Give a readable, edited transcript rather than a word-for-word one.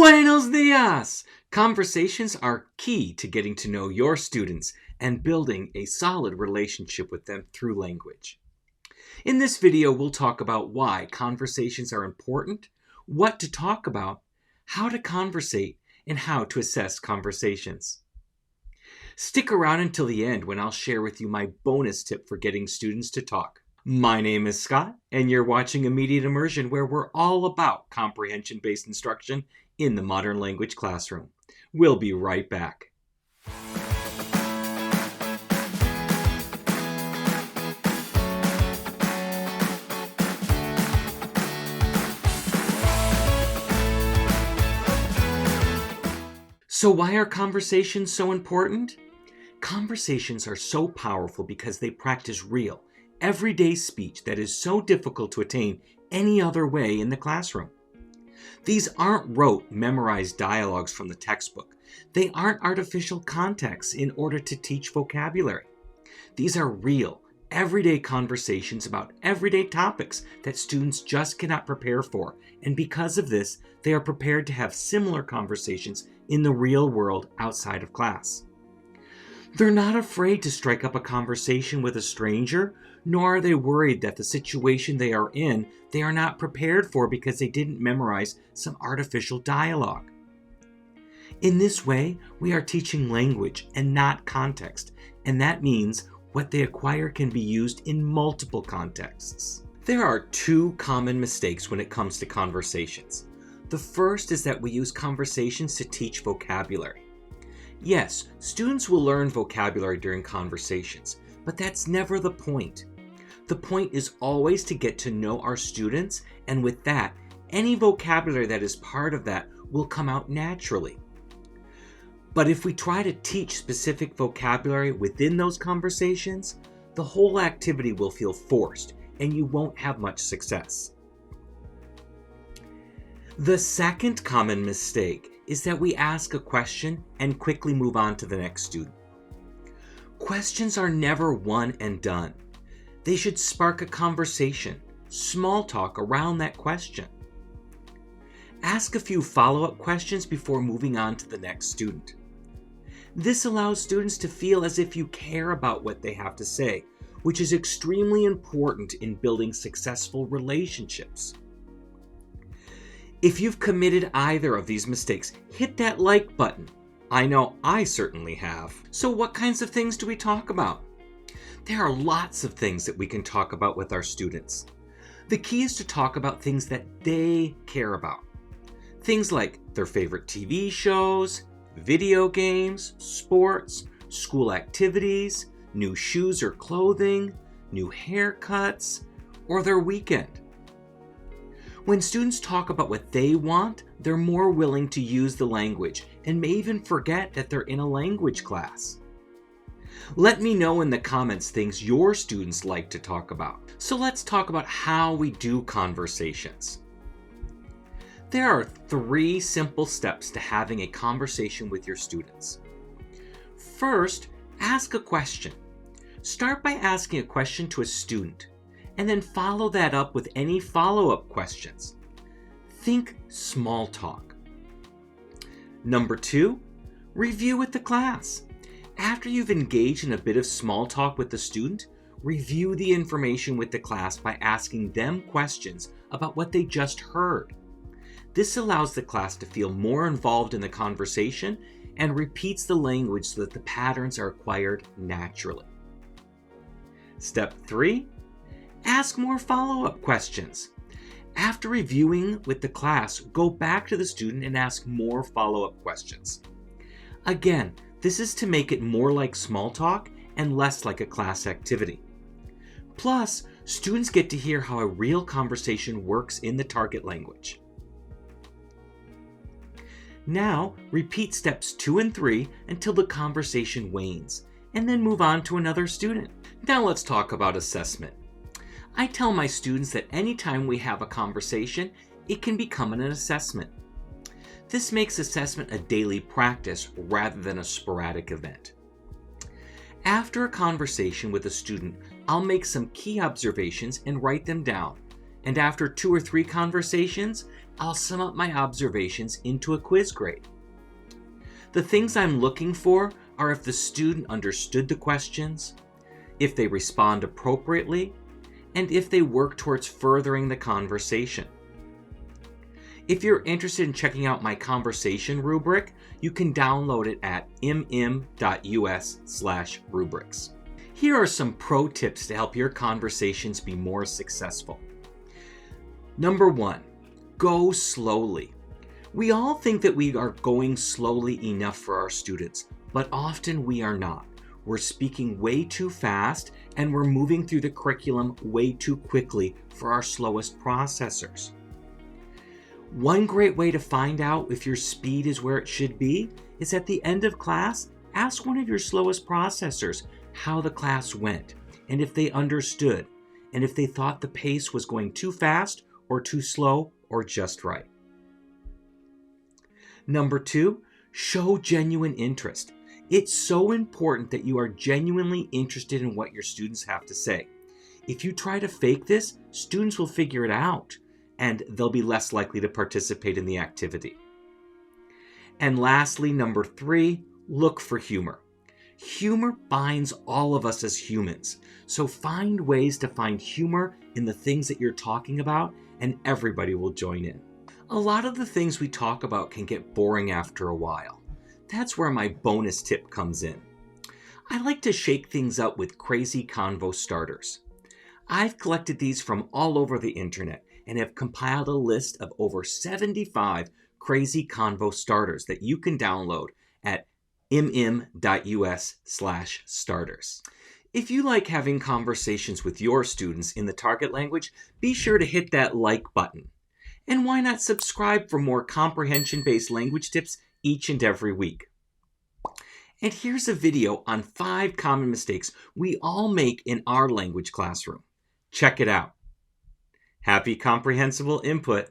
Buenos dias! Conversations are key to getting to know your students and building a solid relationship with them through language. In this video, we'll talk about why conversations are important, what to talk about, how to conversate, and how to assess conversations. Stick around until the end when I'll share with you my bonus tip for getting students to talk. My name is Scott, and you're watching Immediate Immersion, where we're all about comprehension-based instruction in the modern language classroom. We'll be right back. So why are conversations so important? Conversations are so powerful because they practice real, everyday speech that is so difficult to attain any other way in the classroom. These aren't rote, memorized dialogues from the textbook. They aren't artificial contexts in order to teach vocabulary. These are real, everyday conversations about everyday topics that students just cannot prepare for, and because of this, they are prepared to have similar conversations in the real world outside of class. They're not afraid to strike up a conversation with a stranger, nor are they worried that the situation they are in, they are not prepared for because they didn't memorize some artificial dialogue. In this way, we are teaching language and not context, and that means what they acquire can be used in multiple contexts. There are two common mistakes when it comes to conversations. The first is that we use conversations to teach vocabulary. Yes, students will learn vocabulary during conversations, but that's never the point. The point is always to get to know our students, and with that, any vocabulary that is part of that will come out naturally. But if we try to teach specific vocabulary within those conversations, the whole activity will feel forced, and you won't have much success. The second common mistake is that we ask a question and quickly move on to the next student. Questions are never one and done. They should spark a conversation, small talk around that question. Ask a few follow-up questions before moving on to the next student. This allows students to feel as if you care about what they have to say, which is extremely important in building successful relationships. If you've committed either of these mistakes, hit that like button. I know I certainly have. So what kinds of things do we talk about? There are lots of things that we can talk about with our students. The key is to talk about things that they care about. Things like their favorite TV shows, video games, sports, school activities, new shoes or clothing, new haircuts, or their weekend. When students talk about what they want, they're more willing to use the language and may even forget that they're in a language class. Let me know in the comments things your students like to talk about. So let's talk about how we do conversations. There are 3 simple steps to having a conversation with your students. First, ask a question. Start by asking a question to a student, and then follow that up with any follow-up questions. Think small talk. Number 2, review with the class. After you've engaged in a bit of small talk with the student, review the information with the class by asking them questions about what they just heard. This allows the class to feel more involved in the conversation and repeats the language so that the patterns are acquired naturally. Step 3, ask more follow-up questions. After reviewing with the class, go back to the student and ask more follow-up questions. Again, this is to make it more like small talk and less like a class activity. Plus, students get to hear how a real conversation works in the target language. Now, repeat steps 2 and 3 until the conversation wanes, and then move on to another student. Now let's talk about assessment. I tell my students that anytime we have a conversation, it can become an assessment. This makes assessment a daily practice rather than a sporadic event. After a conversation with a student, I'll make some key observations and write them down. And after 2 or 3 conversations, I'll sum up my observations into a quiz grade. The things I'm looking for are if the student understood the questions, if they respond appropriately, and if they work towards furthering the conversation. If you're interested in checking out my conversation rubric, you can download it at mm.us/rubrics. Here are some pro tips to help your conversations be more successful. Number 1, go slowly. We all think that we are going slowly enough for our students, but often we are not. We're speaking way too fast and we're moving through the curriculum way too quickly for our slowest processors. One great way to find out if your speed is where it should be is at the end of class, ask one of your slowest processors how the class went and if they understood and if they thought the pace was going too fast or too slow or just right. Number 2, show genuine interest. It's so important that you are genuinely interested in what your students have to say. If you try to fake this, students will figure it out and they'll be less likely to participate in the activity. And lastly, number 3, look for humor. Humor binds all of us as humans, so find ways to find humor in the things that you're talking about and everybody will join in. A lot of the things we talk about can get boring after a while. That's where my bonus tip comes in. I like to shake things up with crazy convo starters. I've collected these from all over the internet and have compiled a list of over 75 crazy convo starters that you can download at mm.us/starters. If you like having conversations with your students in the target language, be sure to hit that like button. And why not subscribe for more comprehension-based language tips each and every week? And here's a video on 5 common mistakes we all make in our language classroom. Check it out. Happy comprehensible input!